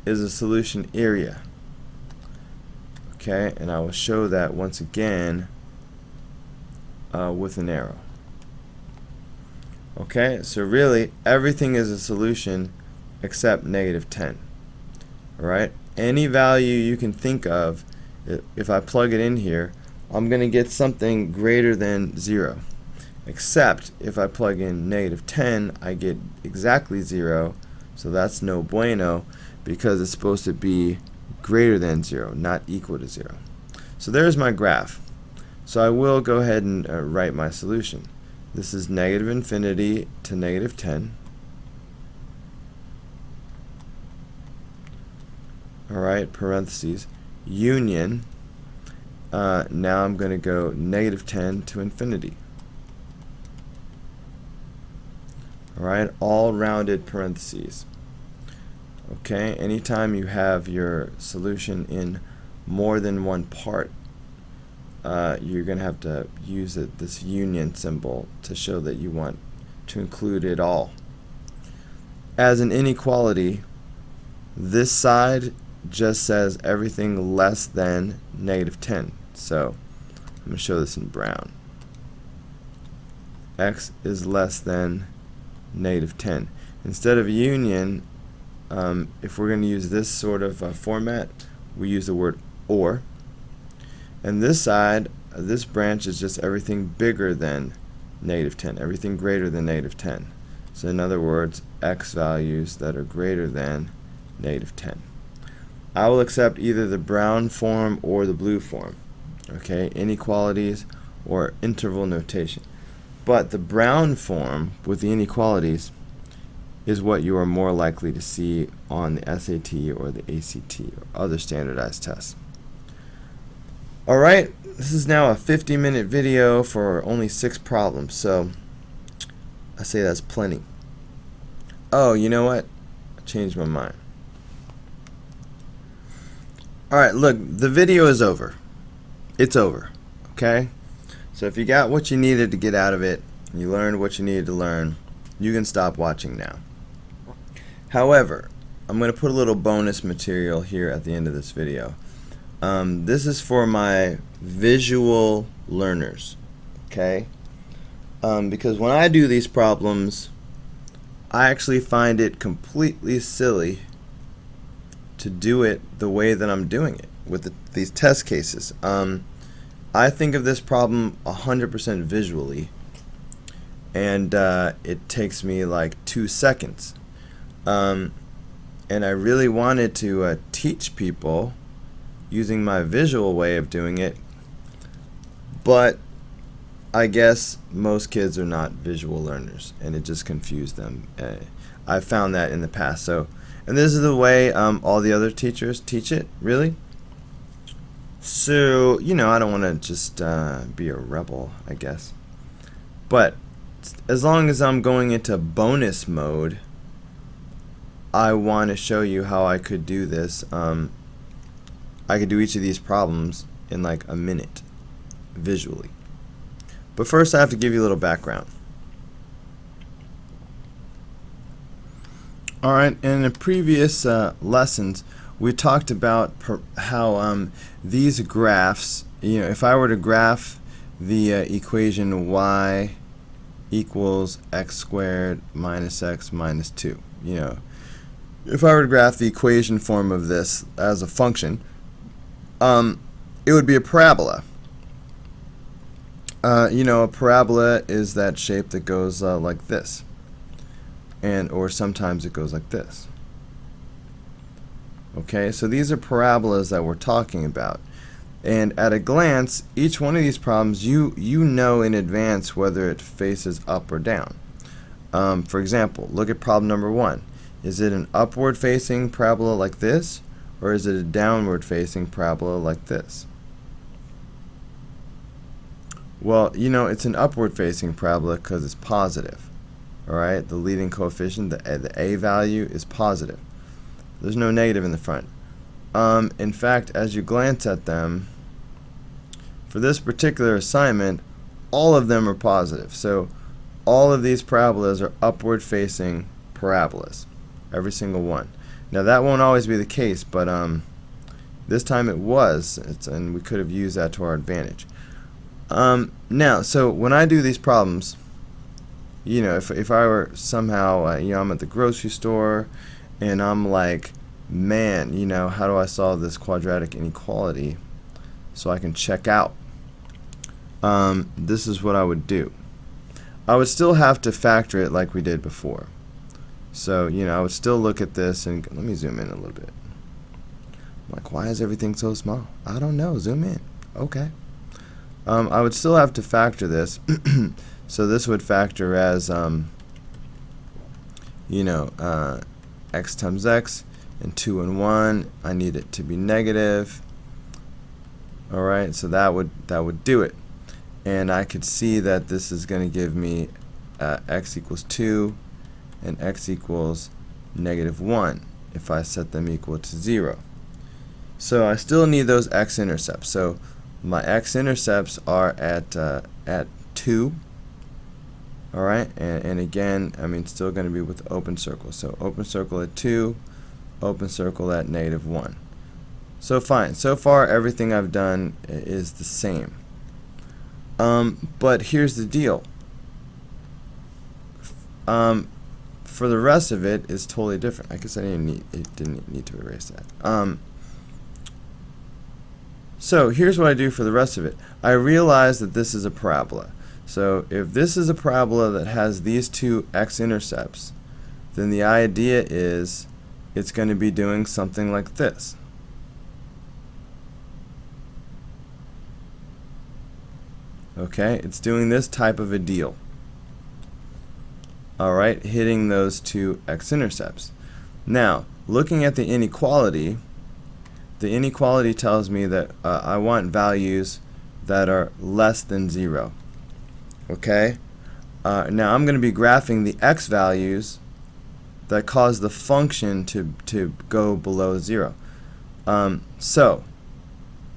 is a solution area. Okay, and I will show that once again with an arrow. Okay, so really everything is a solution except -10. Alright, any value you can think of, if I plug it in here, I'm going to get something greater than 0. Except if I plug in -10, I get exactly 0, so that's no bueno, because it's supposed to be greater than 0, not equal to 0. So there's my graph. So I will go ahead and write my solution. This is -infinity to -10. Alright, parentheses, union, now I'm going to go -10 to infinity. Alright, all rounded parentheses. Okay, anytime you have your solution in more than one part, you're going to have to use this union symbol to show that you want to include it all. As an inequality, this side just says everything less than -10. So I'm going to show this in brown. X is less than -10. Instead of union, if we're going to use this sort of format, we use the word or. And this side, this branch is just everything bigger than -10, everything greater than -10. So in other words, x values that are greater than -10. I will accept either the brown form or the blue form, okay, inequalities or interval notation. But the brown form with the inequalities is what you are more likely to see on the SAT or the ACT or other standardized tests. Alright, this is now a 50-minute video for only 6 problems, so I say that's plenty. Oh, you know what? I changed my mind. Alright, look, the video is over. It's over, okay? So if you got what you needed to get out of it, you learned what you needed to learn, you can stop watching now. However, I'm going to put a little bonus material here at the end of this video. This is for my visual learners, okay? Because when I do these problems, I actually find it completely silly to do it the way that I'm doing it with these test cases. I think of this problem 100% visually, and it takes me like 2 seconds. And I really wanted to teach people using my visual way of doing it, but I guess most kids are not visual learners, and it just confused them. I found that in the past. So, and this is the way all the other teachers teach it, really. So, you know, I don't want to just be a rebel, I guess. But as long as I'm going into bonus mode, I want to show you how I could do this. I could do each of these problems in like a minute, visually. But first I have to give you a little background. Alright, in the previous lessons, we talked about how these graphs, you know, if I were to graph the equation y equals x squared minus x minus 2, you know, if I were to graph the equation form of this as a function, it would be a parabola. You know, a parabola is that shape that goes like this, or sometimes it goes like this. Okay, so these are parabolas that we're talking about, and at a glance, each one of these problems, you know in advance whether it faces up or down. For example, look at problem number 1. Is it an upward facing parabola like this, or is it a downward facing parabola like this? Well, you know, it's an upward facing parabola because it's positive. Alright, the leading coefficient, the a value, is positive. There's no negative in the front. In fact, as you glance at them, for this particular assignment, all of them are positive. So all of these parabolas are upward facing parabolas. Every single one. Now that won't always be the case, but this time it was, and we could have used that to our advantage. Now, so when I do these problems, you know, if I were somehow, you know, I'm at the grocery store and I'm like, man, you know, how do I solve this quadratic inequality so I can check out? This is what I would do. I would still have to factor it like we did before. So, you know, I would still look at this and let me zoom in a little bit. Like, why is everything so small? I don't know. Zoom in. Okay. I would still have to factor this. So this would factor as, you know, x times x, and 2 and 1. I need it to be negative. All right, so that would do it. And I could see that this is going to give me x equals 2 and x equals negative 1 if I set them equal to 0. So I still need those x-intercepts. So my x-intercepts are at 2. All right, and again, I mean, still going to be with the open circle. So open circle at 2, open circle at negative 1. So fine. So far, everything I've done is the same. But here's the deal. For the rest of it is totally different. I guess I didn't need to erase that. So here's what I do for the rest of it. I realize that this is a parabola. So if this is a parabola that has these two x-intercepts, then the idea is it's going to be doing something like this. Okay, it's doing this type of a deal. Alright, hitting those two x-intercepts. Now, looking at the inequality tells me that I want values that are less than 0. Okay? Now I'm going to be graphing the x values that cause the function to go below 0. So,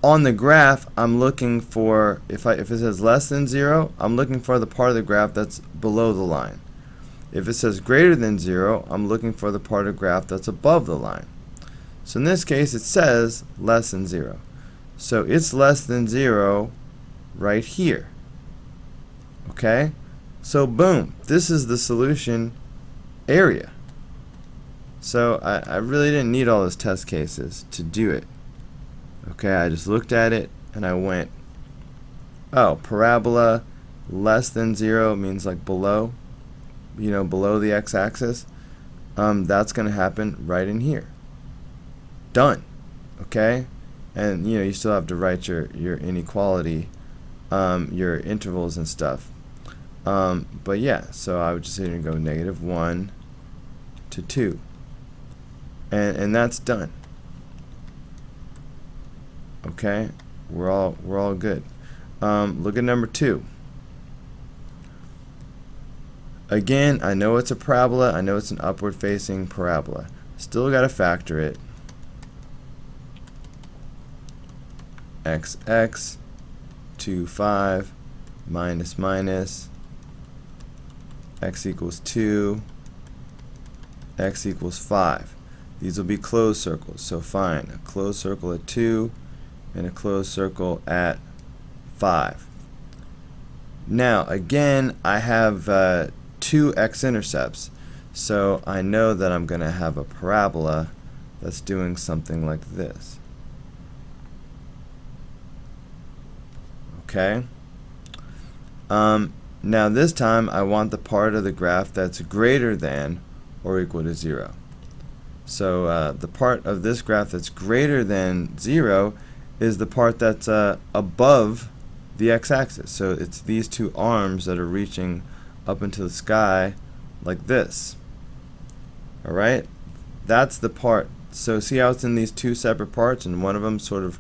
on the graph, I'm looking for, if it says less than 0, I'm looking for the part of the graph that's below the line. If it says greater than 0, I'm looking for the part of the graph that's above the line. So in this case, it says less than 0. So it's less than 0 right here. Okay? So boom, this is the solution area. So I really didn't need all those test cases to do it. Okay, I just looked at it and I went, oh, parabola less than 0 means like below, you know, below the x-axis. That's going to happen right in here. Done. Okay? And you know, you still have to write your inequality, your intervals and stuff. But yeah, so I would just sit here and go negative 1 to 2. And that's done. Okay? We're all good. Look at number 2. Again, I know it's a parabola. I know it's an upward facing parabola. Still got to factor it. X 2, 5, minus minus, x equals 2, x equals 5. These will be closed circles. So fine, a closed circle at 2 and a closed circle at 5. Now, again, I have 2 x-intercepts, so I know that I'm going to have a parabola that's doing something like this. Okay? Now this time I want the part of the graph that's greater than or equal to 0. So the part of this graph that's greater than 0 is the part that's above the x-axis. So it's these two arms that are reaching up into the sky like this. Alright? That's the part. So see how it's in these two separate parts and one of them sort of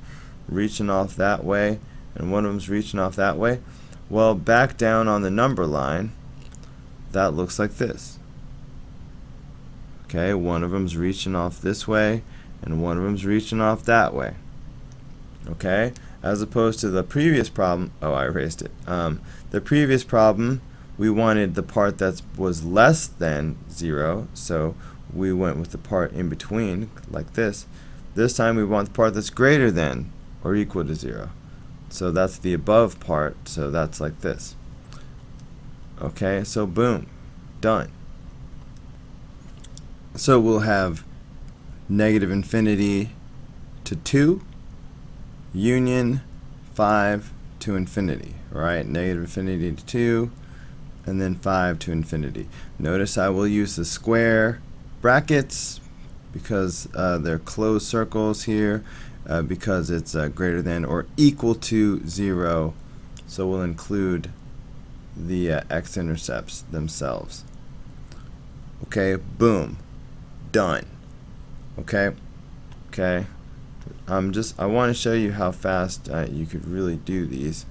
reaching off that way and one of them's reaching off that way? Well, back down on the number line, that looks like this. Okay, one of them's reaching off this way and one of them's reaching off that way. Okay, as opposed to the previous problem, oh, I erased it. The previous problem, we wanted the part that was less than 0, so we went with the part in between, like this. This time we want the part that's greater than or equal to 0. So that's the above part, so that's like this. Okay, so boom, done. So we'll have negative infinity to 2, union 5 to infinity, right? Negative infinity to 2, and then 5 to infinity. Notice I will use the square brackets because they're closed circles here, because it's greater than or equal to 0. So we'll include the x-intercepts themselves. Okay, boom, done. Okay, I want to show you how fast you could really do these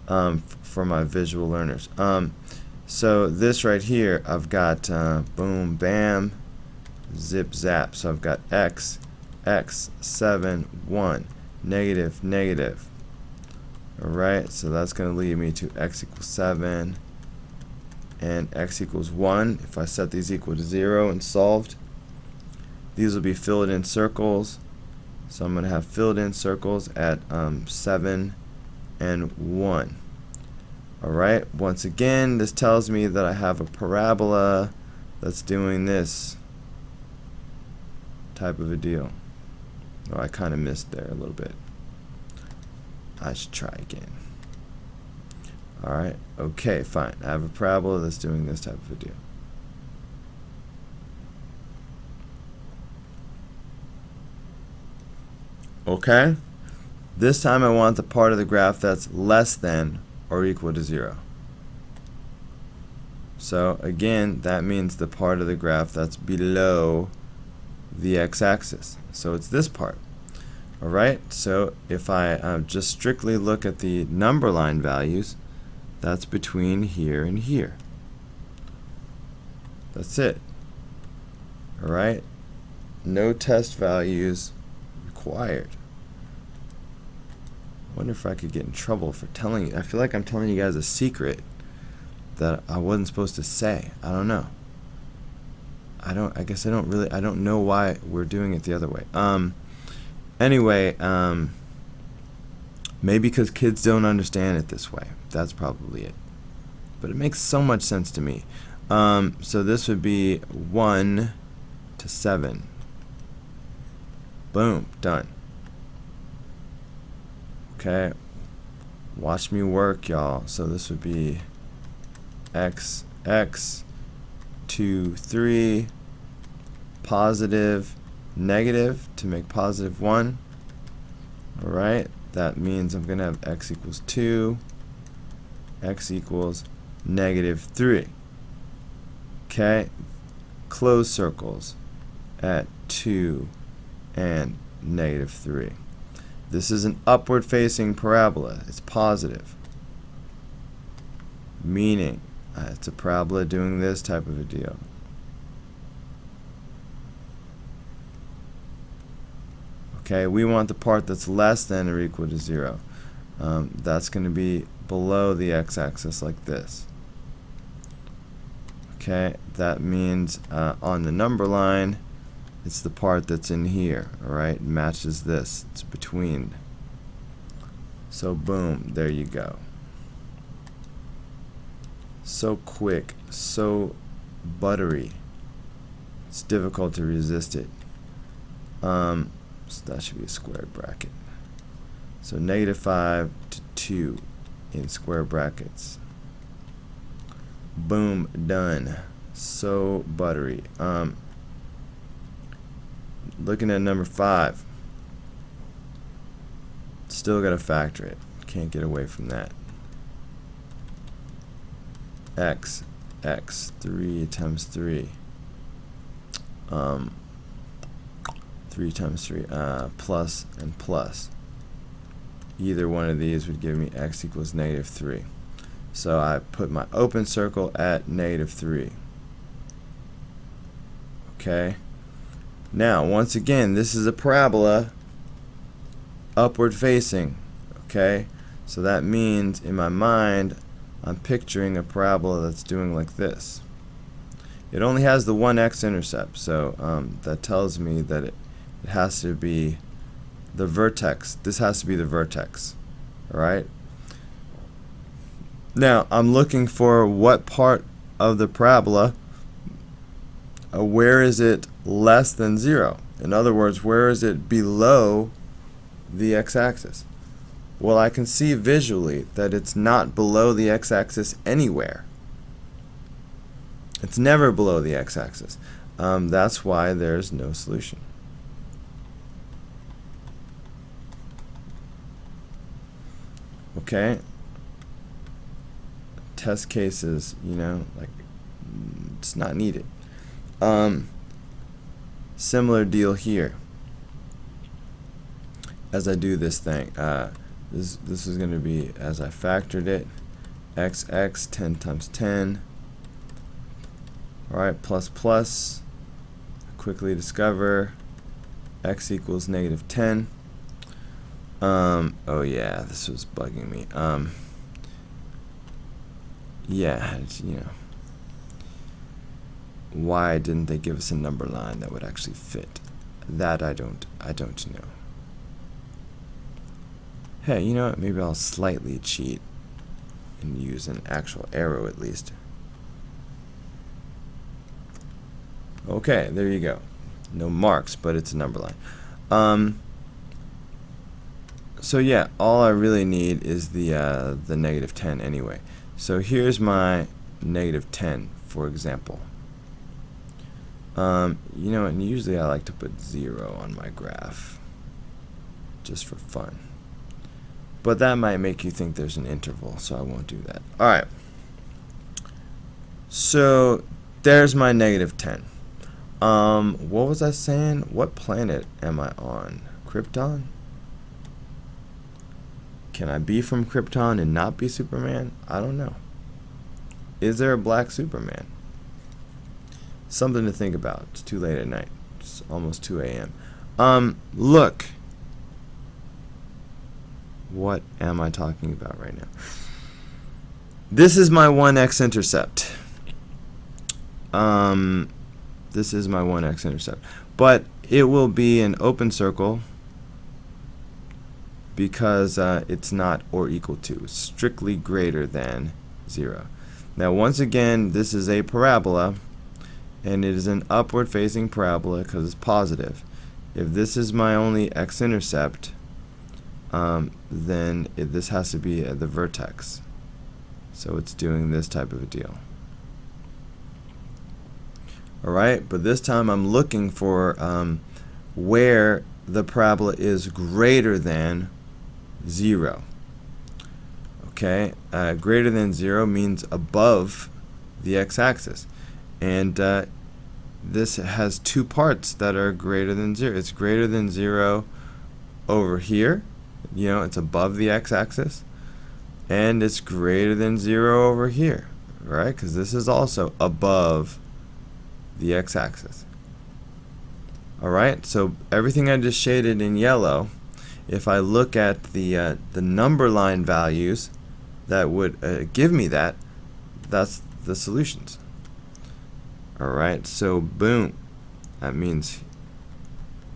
for my visual learners. So this right here, I've got boom, bam, zip, zap. So I've got x, 7, 1, negative, negative. Alright, so that's going to lead me to x equals 7 and x equals 1. If I set these equal to 0 and solved, these will be filled in circles. So I'm going to have filled in circles at 7 and 1. Alright, once again, this tells me that I have a parabola that's doing this type of a deal. Oh, I kind of missed there a little bit. I should try again. Alright, okay, fine. I have a parabola that's doing this type of a deal. Okay, this time I want the part of the graph that's less than or equal to 0. So again, that means the part of the graph that's below the x-axis. So it's this part. Alright, so if I just strictly look at the number line values, that's between here and here. That's it. Alright, no test values required. I wonder if I could get in trouble for telling you. I feel like I'm telling you guys a secret that I wasn't supposed to say. I don't know. I don't know why we're doing it the other way. Anyway, maybe because kids don't understand it this way. That's probably it. But it makes so much sense to me. So this would be 1 to 7. Boom, done. Okay, watch me work, y'all. So this would be x, 2, 3, positive, negative to make positive 1. Alright, that means I'm going to have x equals 2, x equals negative 3. Okay, close circles at 2 and negative 3. This is an upward facing parabola. It's positive, meaning it's a parabola doing this type of a deal. Okay, we want the part that's less than or equal to 0. That's going to be below the x-axis like this. Okay, that means on the number line, it's the part that's in here. Alright, it matches this. It's between. So boom, there you go. So quick, so buttery. It's difficult to resist it. So that should be a squared bracket. So negative 5 to 2 in square brackets. Boom, done. So buttery. Looking at number 5. Still got to factor it. Can't get away from that. X 3 times 3. 3 times 3 plus and plus. Either one of these would give me x equals negative 3. So I put my open circle at negative 3. Okay. Now, once again, this is a parabola upward facing. Okay. So that means in my mind, I'm picturing a parabola that's doing like this. It only has the one x-intercept, so that tells me that it has to be the vertex. This has to be the vertex. All right. Now, I'm looking for what part of the parabola, where is it less than 0? In other words, where is it below the x-axis? Well, I can see visually that it's not below the x-axis anywhere. It's never below the x-axis. That's why there's no solution. Okay? Test cases, like, it's not needed. Similar deal here. As I do this thing, this is going to be, as I factored it, x 10 times 10. Alright, plus plus. Quickly discover x equals negative 10. Oh yeah, this was bugging me. Yeah, why didn't they give us a number line that would actually fit? That I don't know. Hey, you know what? Maybe I'll slightly cheat and use an actual arrow at least. Okay, there you go. No marks, but it's a number line. So yeah, all I really need is the negative 10 anyway. So here's my negative 10, for example. And usually I like to put 0 on my graph, just for fun. But that might make you think there's an interval, so I won't do that. Alright. So there's my negative 10. What was I saying? What planet am I on? Krypton? Can I be from Krypton and not be Superman? I don't know. Is there a black Superman? Something to think about. It's too late at night. It's almost 2 a.m. Look. What am I talking about right now? This is my 1x intercept. This is my 1x intercept. But it will be an open circle because it's not or equal to. It's strictly greater than 0. Now, once again, this is a parabola, and it is an upward facing parabola because it's positive. If this is my only x-intercept, then this has to be at the vertex. So it's doing this type of a deal. Alright, but this time I'm looking for where the parabola is greater than 0. Okay, greater than 0 means above the x-axis. And this has two parts that are greater than 0. It's greater than 0 over here. It's above the x-axis. And it's greater than 0 over here. Right? Because this is also above the x-axis. Alright, so everything I just shaded in yellow, if I look at the number line values that would give me that's the solutions. Alright, so boom. That means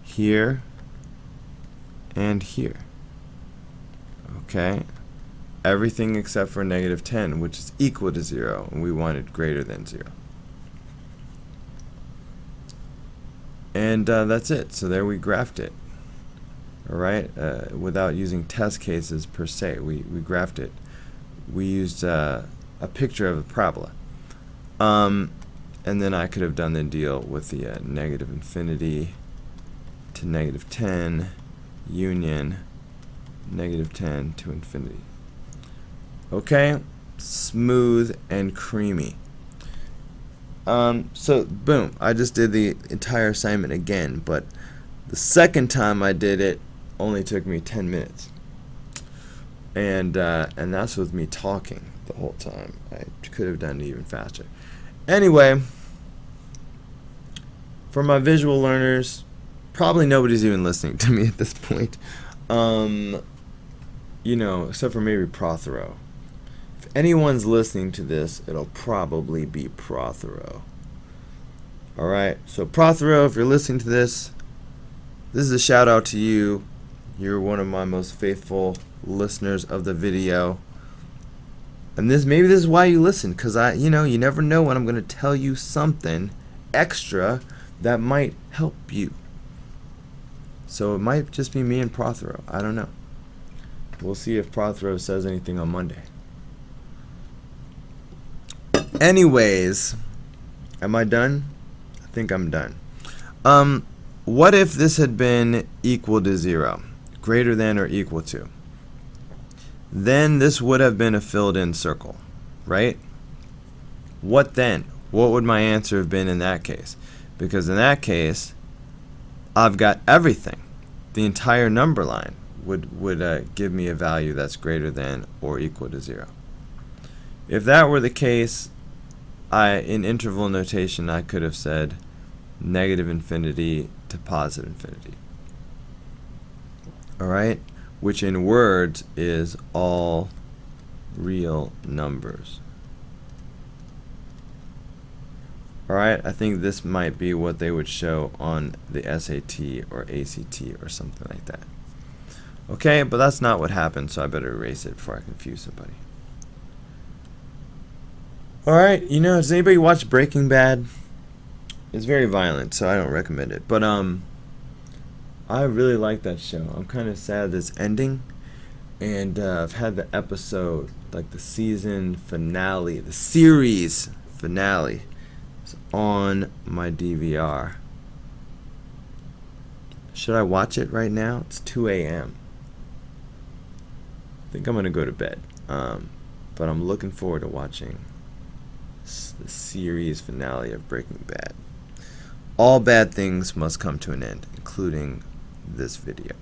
here and here. Okay? Everything except for negative 10, which is equal to 0, and we wanted greater than 0. And that's it. So there we graphed it. Alright? Without using test cases per se. We graphed it. We used a picture of a parabola. And then I could have done the deal with the negative infinity to negative 10 union negative 10 to infinity. Okay? Smooth and creamy. So boom, I just did the entire assignment again, but the second time I did it only took me 10 minutes. And that's with me talking the whole time. I could have done it even faster. Anyway, for my visual learners, probably nobody's even listening to me at this point. Except for maybe Prothero. If anyone's listening to this, it'll probably be Prothero. Alright, so Prothero, if you're listening to this is a shout out to you. You're one of my most faithful listeners of the video. And maybe this is why you listen, because you never know when I'm going to tell you something extra that might help you. So it might just be me and Prothero. I don't know. We'll see if Prothero says anything on Monday. Anyways, am I done? I think I'm done. What if this had been equal to 0, greater than or equal to? Then this would have been a filled in circle, right? What then? What would my answer have been in that case? Because in that case, I've got everything. The entire number line would give me a value that's greater than or equal to 0. If that were the case, in interval notation, I could have said negative infinity to positive infinity. Alright? Which in words is all real numbers. Alright, I think this might be what they would show on the SAT or ACT or something like that. Okay, but that's not what happened, so I better erase it before I confuse somebody. Alright, does anybody watch Breaking Bad? It's very violent, so I don't recommend it. But I really like that show. I'm kind of sad it's ending. And I've had the episode, like the season finale, the series finale, is on my DVR. Should I watch it right now? It's 2 a.m. I think I'm going to go to bed. But I'm looking forward to watching the series finale of Breaking Bad. All bad things must come to an end, including this video.